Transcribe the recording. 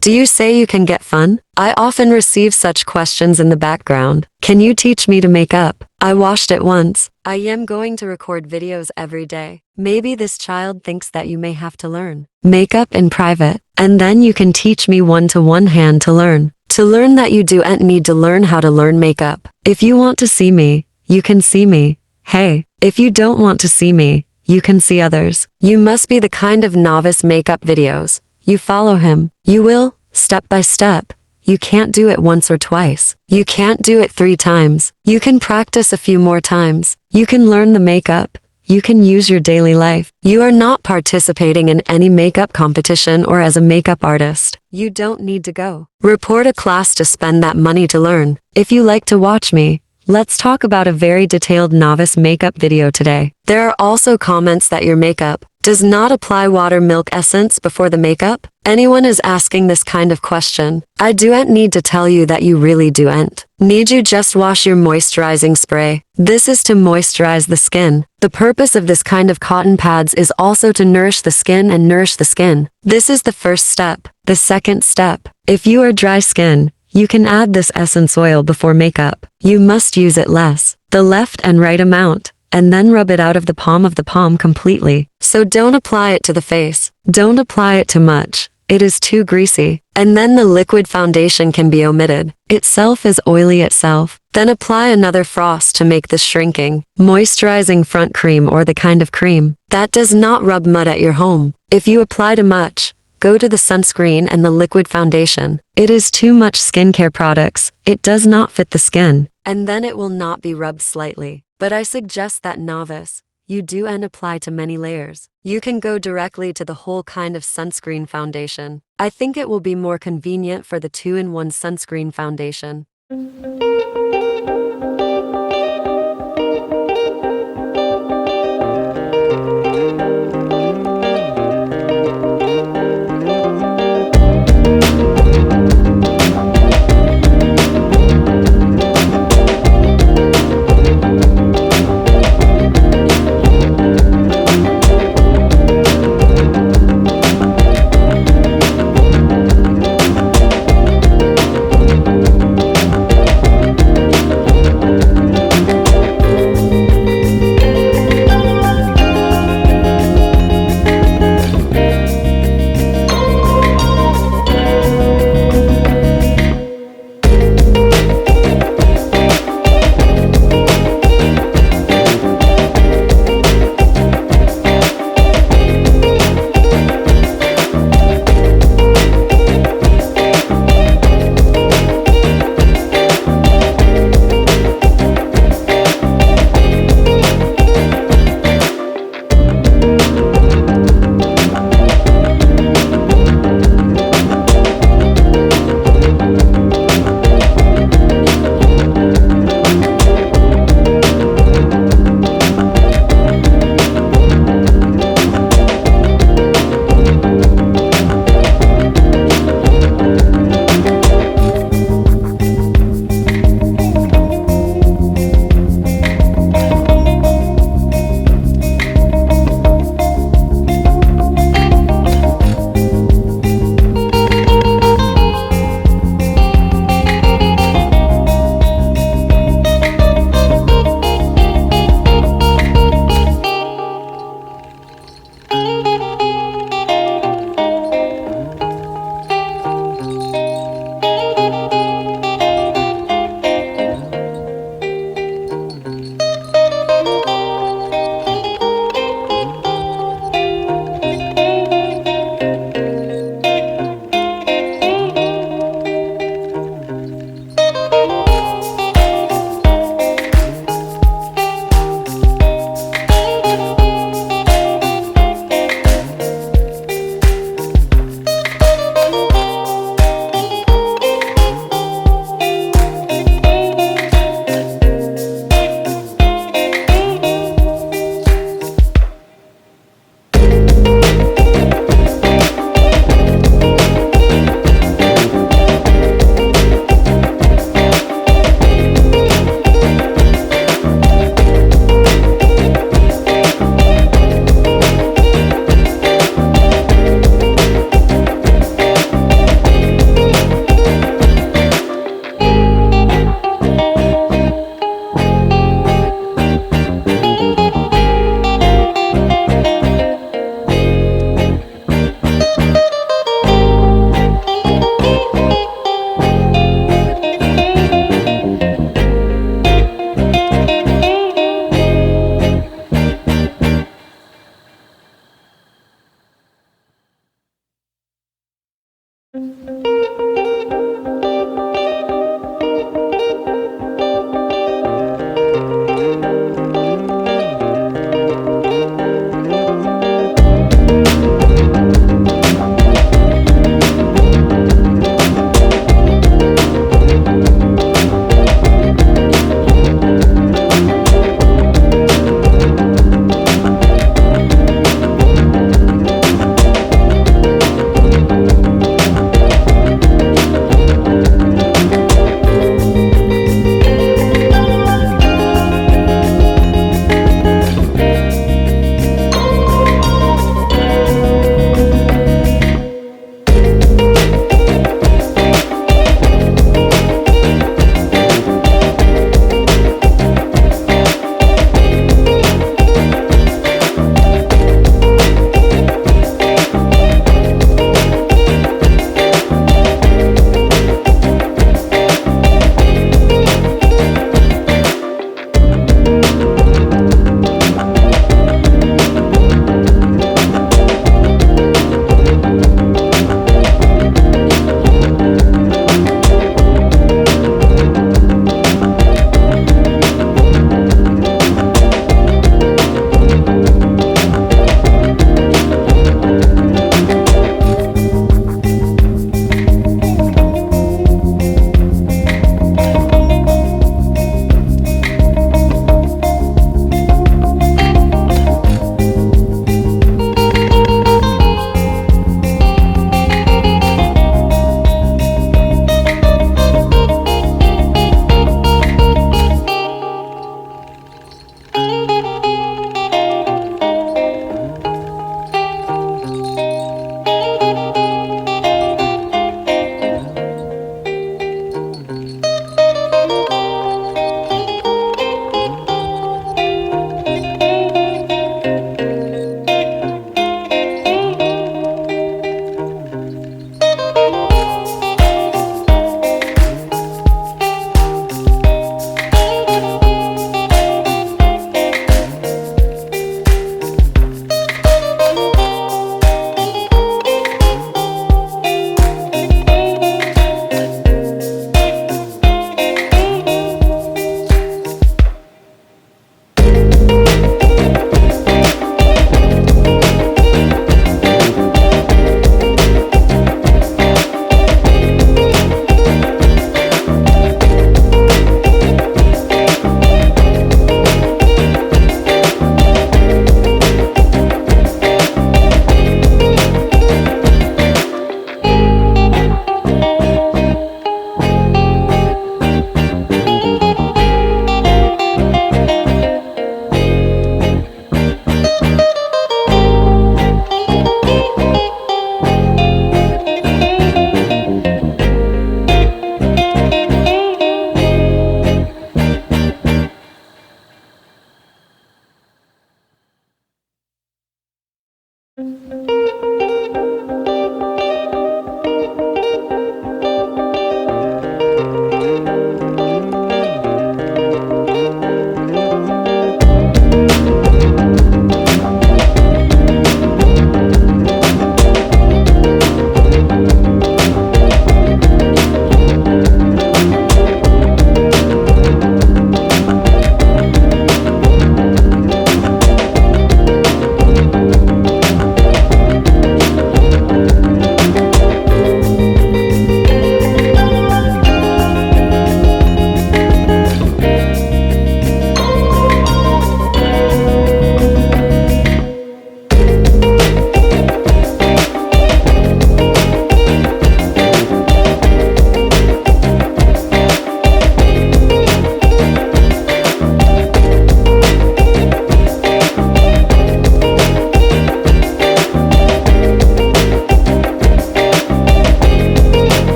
Do you say you can get fun? I often receive such questions in the background. Can you teach me to make up? I washed it once. I am going to record videos every day. Maybe this child thinks that you may have to learn makeup in private, and then you can teach me one-to-one hand to learn. To learn that you don't need to learn how to learn makeup. If you want to see me, you can see me. Hey, if you don't want to see me, you can see others. You must be the kind of novice makeup videos. You follow him. You will, step by step. You can't do it once or twice. You can't do it 3 times. You can practice a few more times. You can learn the makeup. You can use your daily life. You are not participating in any makeup competition or as a makeup artist. You don't need to go. Report a class to spend that money to learn. If you like to watch me, let's talk about a very detailed novice makeup video today. There are also comments that your makeup does not apply water milk essence before the makeup. Anyone is asking this kind of question. I don't need to tell you that you really don't. Need you just wash your moisturizing spray. This is to moisturize the skin. The purpose of this kind of cotton pads is also to nourish the skin and nourish the skin. This is the first step. The second step. If you are dry skin, you can add this essence oil before makeup. You must use it less, the left and right amount, and then rub it out of the palm completely. So don't apply it to the face. Don't apply it too much. It is too greasy. And then the liquid foundation can be omitted. Itself is oily itself. Then apply another frost to make this shrinking, moisturizing front cream or the kind of cream that does not rub mud at your home. If you apply too much, go to the sunscreen and the liquid foundation. It is too much skincare products. It does not fit the skin. And then it will not be rubbed slightly. But I suggest that novice, you do and apply to many layers. You can go directly to the whole kind of sunscreen foundation. I think it will be more convenient for the 2-in-1 sunscreen foundation.